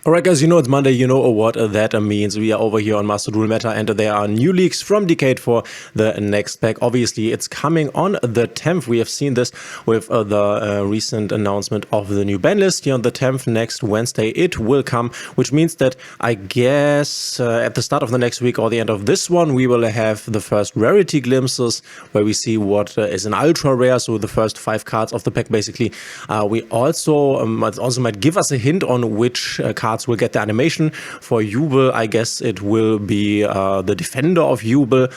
Alright guys, you know it's Monday, you know what that means. We are over here on Master Duel Meta and there are new leaks from Dkayed for the next pack. Obviously it's coming on the 10th. We have seen this with the recent announcement of the new ban list here on the 10th. Next Wednesday it will come, which means that I guess at the start of the next week or the end of this one we will have the first rarity glimpses where we see what is an ultra rare, so the first 5 cards of the pack basically. We also, it also might give us a hint on which cards will get the animation. For Yubel, I guess it will be the Defender of Yubel.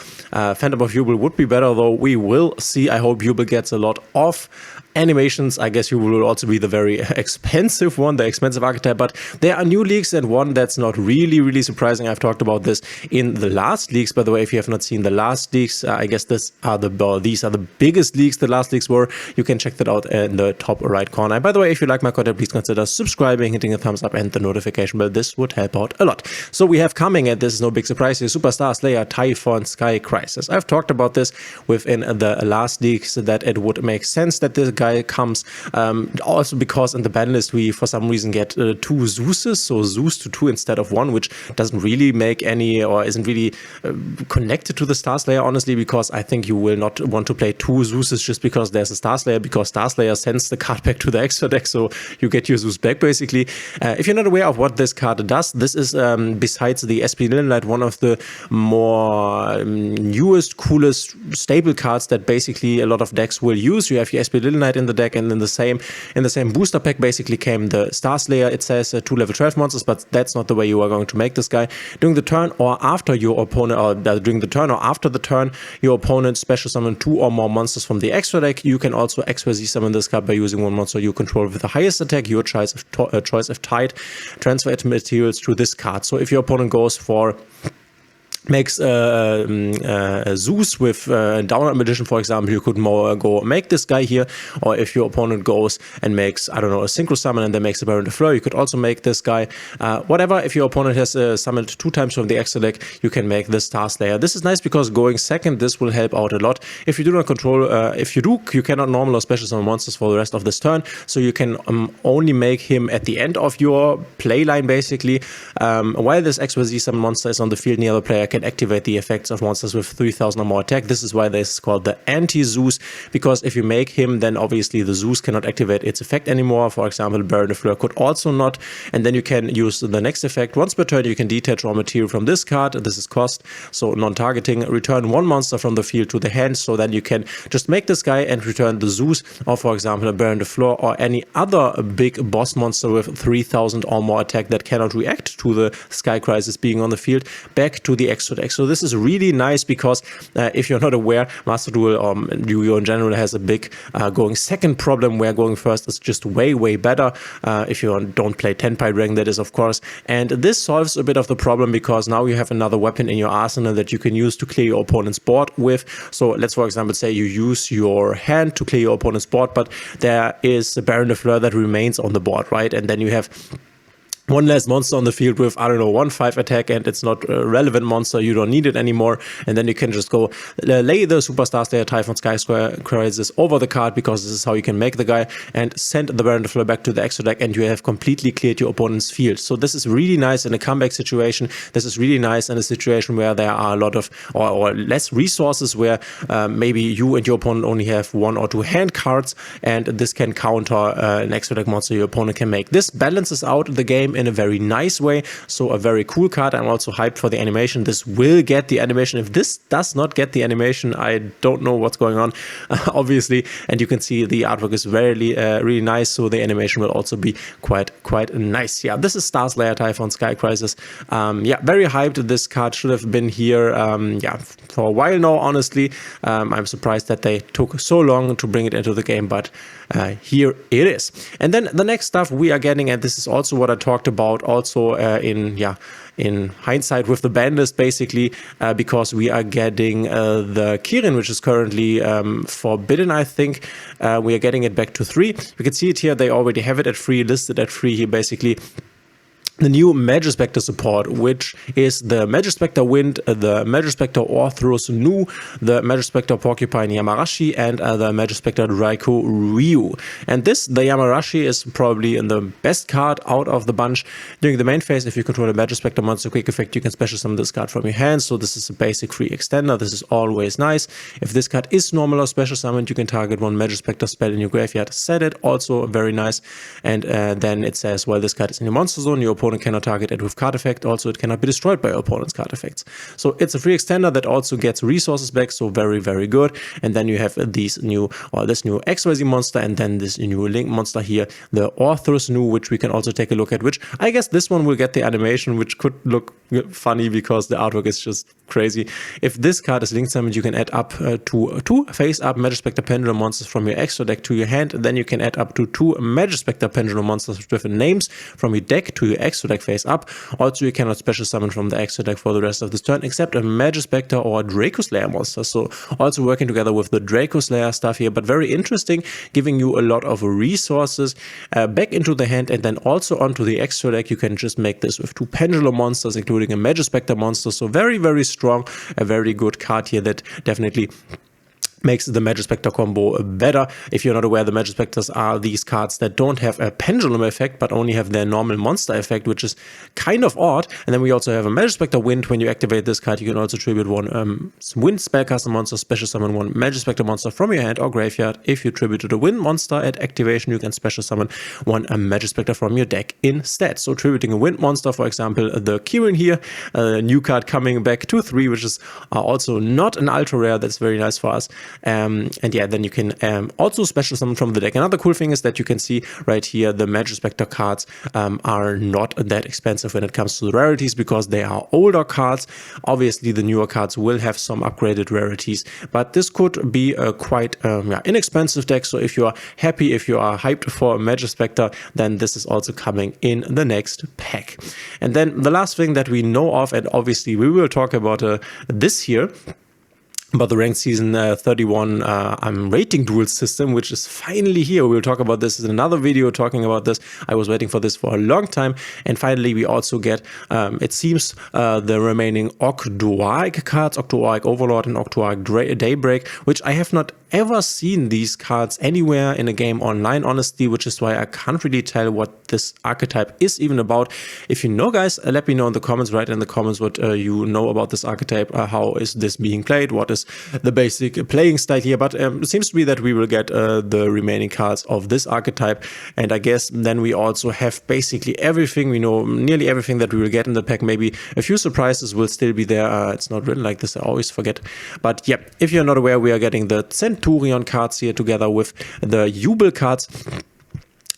Phantom of Yubel would be better, though. We will see. I hope Yubel gets a lot of animations. I guess Yubel will also be the very expensive one, the expensive archetype, but there are new leaks and one that's not really surprising. I've talked about this in the last leaks. By the way, if you have not seen the last leaks, I guess these are the biggest leaks the last leaks were. You can check that out in the top right corner. And by the way, if you like my content, please consider subscribing, hitting a thumbs up and the notification bell. This would help out a lot. So we have coming, and this is no big surprise here, Superstar Slayer Typhon Sky Crisis. I've talked about this within the last leaks that it would make sense that this guy comes, also because in the ban list we for some reason get 2 Zeuses, so Zeus to 2 instead of 1, which doesn't really make any, or isn't really connected to the Star Slayer, honestly, because I think you will not want to play 2 Zeuses just because there's a Star Slayer, because Star Slayer sends the card back to the extra deck, so you get your Zeus back basically. If you're not aware of what this card does, this is besides the SP Light, one of the more newest, coolest stable cards that basically a lot of decks will use. You have your SP Light in the deck, and in the same booster pack basically came the Star Slayer. It says 2 level 12 monsters, but that's not the way you are going to make this guy. During the turn or after your opponent, or during the turn or after the turn, your opponent special summon 2 or more monsters from the extra deck. You can also XYZ summon this card by using 1 monster you control with the highest attack, your choice if tied. Transfer its materials to this card. So if your opponent goes for makes Zeus with Downward Magician, for example, you could go make this guy here. Or if your opponent goes and makes, I don't know, a Synchro Summon and then makes a Baron de Fleur, you could also make this guy. Whatever, if your opponent has summoned 2 times from the extra deck, you can make this Star Slayer. This is nice because going second, this will help out a lot. If you do not control, if you do, you cannot normal or special summon monsters for the rest of this turn, so you can only make him at the end of your play line, basically. While this XYZ summon monster is on the field, near the player can activate the effects of monsters with 3000 or more attack. This is why this is called the anti-Zeus, because if you make him, then obviously the Zeus cannot activate its effect anymore. For example, Baron de Fleur could also not, and then you can use the next effect. Once per turn, you can detach raw material from this card. This is cost, so non-targeting. Return 1 monster from the field to the hand, so then you can just make this guy and return the Zeus, or for example, a Baron de Fleur or any other big boss monster with 3000 or more attack that cannot react to the Sky Crisis being on the field, back to the extra deck. So this is really nice because if you're not aware, Master Duel or Yu-Gi-Oh! In general has a big going second problem, where going first is just way better if you don't play Tenpai Dragon, that is, of course. And this solves a bit of the problem because now you have another weapon in your arsenal that you can use to clear your opponent's board with. So let's, for example, say you use your hand to clear your opponent's board, but there is a Baron de Fleur that remains on the board, right? And then you have 1 less monster on the field with, I don't know, 1/5 attack, and it's not a relevant monster, you don't need it anymore, and then you can just go lay the Superstar Slayer Typhon Sky Crisis over the card, because this is how you can make the guy, and send the Baron de Fleur back to the extra deck, and you have completely cleared your opponent's field. So this is really nice in a comeback situation. This is really nice in a situation where there are a lot of, or less resources, where maybe you and your opponent only have 1 or 2 hand cards, and this can counter an extra deck monster your opponent can make. This balances out the game in a very nice way, so a very cool card. I'm also hyped for the animation. This will get the animation. If this does not get the animation, I don't know what's going on, obviously. And you can see the artwork is really nice, so the animation will also be quite nice. Yeah, this is Star Slayer Typhon Sky Crisis. Yeah, very hyped. This card should have been here yeah, for a while now, honestly. I'm surprised that they took so long to bring it into the game, but here it is. And then the next stuff we are getting, and this is also what I talked about also in hindsight with the ban list, basically, because we are getting the Kirin, which is currently forbidden, I think. We are getting it back to 3. You can see it here. They already have it at 3, listed at 3 here, basically. the new Majespecter support, which is the Majespecter Wind, the Majespecter Orthrus Nu, the Majespecter Porcupine Yamarashi, and the Majespecter Draco Ryu. And this, the Yamarashi, is probably the best card out of the bunch. During the main phase, if you control a Majespecter monster quick effect, you can special summon this card from your hand. So this is a basic free extender. This is always nice. If this card is normal or special summoned, you can target one Majespecter spell in your graveyard. Set it, also very nice. And then it says, well, this card is in your monster zone. Your opponent cannot target it with card effect. Also, it cannot be destroyed by your opponent's card effects. So it's a free extender that also gets resources back. So very, very good. And then you have this new XYZ monster, and then this new Link monster here, the Orthrus Nu, which we can also take a look at, which I guess this one will get the animation, which could look funny because the artwork is just crazy. If this card is link summoned, you can add up to 2 face-up Majespecter Pendulum monsters from your extra deck to your hand. Then you can add up to 2 Majespecter Pendulum monsters with different names from your deck to your extra deck face-up. Also, you cannot special summon from the extra deck for the rest of this turn, except a Majespecter or Draco Slayer monster. So also working together with the Draco Slayer stuff here, but very interesting, giving you a lot of resources back into the hand, and then also onto the extra deck. You can just make this with 2 Pendulum monsters, including a Majespecter monster. So very, very strong, a very good card here that definitely makes the Majespecter combo better. If you're not aware, the Majespecters are these cards that don't have a pendulum effect, but only have their normal monster effect, which is kind of odd. And then we also have a Majespecter Wind. When you activate this card, you can also tribute one Wind spellcaster monster, special summon one Majespecter monster from your hand or graveyard. If you tributed a Wind monster at activation, you can special summon one Majespecter from your deck instead. So tributing a Wind monster, for example, the Kirin here, a new card coming back to 3, which is also not an ultra rare. That's very nice for us. And yeah, then you can also special summon from the deck. Another cool thing is that you can see right here the Majespecter cards are not that expensive when it comes to the rarities, because they are older cards. Obviously, the newer cards will have some upgraded rarities, but this could be a quite inexpensive deck. So if you are happy, if you are hyped for Majespecter, then this is also coming in the next pack. And then the last thing that we know of, and obviously we will talk about this here, about the ranked season 31 rating duel system, which is finally here. We'll talk about this in another video talking about this. I was waiting for this for a long time. And finally, we also get, it seems, the remaining Octoark cards, Octoark Overlord and Octoark Daybreak, which I have not ever seen these cards anywhere in a game online, honestly, which is why I can't really tell what this archetype is even about. If you know, guys, let me know in the comments, write in the comments what you know about this archetype, how is this being played, what is the basic playing style here. But it seems to be that we will get the remaining cards of this archetype, and I guess then we also have basically everything. We know nearly everything that we will get in the pack. Maybe a few surprises will still be there. It's not written like this, I always forget. But yeah, if you're not aware, we are getting the Centur-Ion cards here together with the Yubel cards.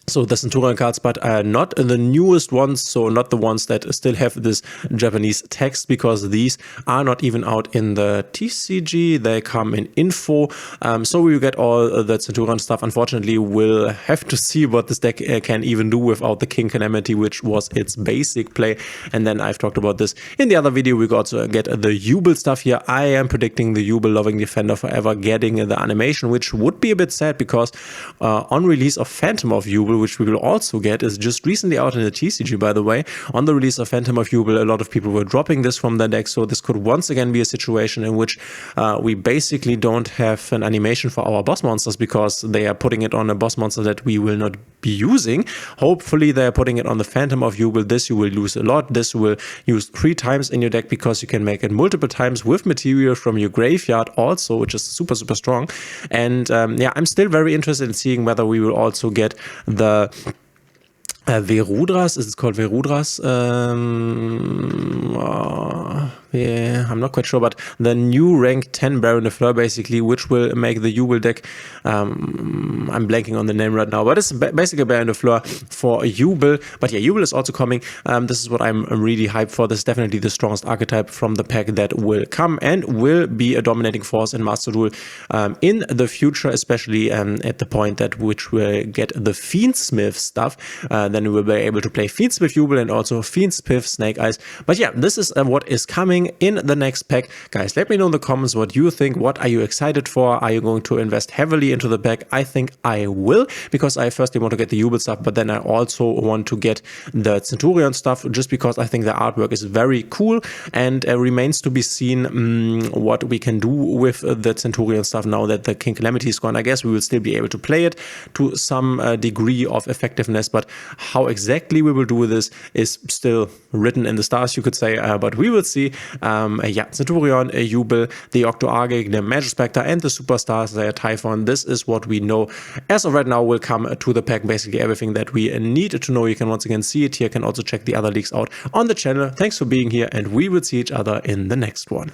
So the Centur-Ion cards, but not the newest ones, so not the ones that still have this Japanese text, because these are not even out in the TCG. They come in info. So we will get all the Centur-Ion stuff. Unfortunately, we'll have to see what this deck can even do without the King Calamity, which was its basic play. And then I've talked about this in the other video. We got to get the Yubel stuff here. I am predicting the Yubel Loving Defender Forever getting the animation, which would be a bit sad, because on release of Phantom of Yubel, which we will also get, is just recently out in the TCG, by the way. On the release of Phantom of Yubel, a lot of people were dropping this from their deck, so this could once again be a situation in which we basically don't have an animation for our boss monsters, because they are putting it on a boss monster that we will not be using. Hopefully they are putting it on the Phantom of Yubel. This you will use a lot. This will use 3 times in your deck, because you can make it multiple times with material from your graveyard also, which is super, super strong. And yeah, I'm still very interested in seeing whether we will also get the Verudras. Is it called Verudras? Yeah, I'm not quite sure, but the new rank 10 Baron de Fleur, basically, which will make the Yubel deck, I'm blanking on the name right now, but it's basically a Baron de Fleur for Yubel. But yeah, Yubel is also coming. This is what I'm really hyped for. This is definitely the strongest archetype from the pack that will come and will be a dominating force in Master Duel in the future, especially at the point at which we'll get the Fiendsmith stuff. then we will be able to play Fiends with Yubel and also Fiends with Snake Eyes. But yeah, this is what is coming in the next pack. Guys, let me know in the comments what you think. What are you excited for? Are you going to invest heavily into the pack? I think I will, because I firstly want to get the Yubel stuff, but then I also want to get the Centur-Ion stuff, just because I think the artwork is very cool, and remains to be seen what we can do with the Centur-Ion stuff now that the King Calamity is gone. I guess we will still be able to play it to some degree of effectiveness, but how exactly we will do this is still written in the stars, you could say, but we will see. Yeah, Centur-Ion, Yubel, the Octo-Argig, the Majespecter, and the Superstars, the Typhon. This is what we know as of right now will come to the pack. Basically everything that we need to know. You can once again see it here. You can also check the other leaks out on the channel. Thanks for being here, and we will see each other in the next one.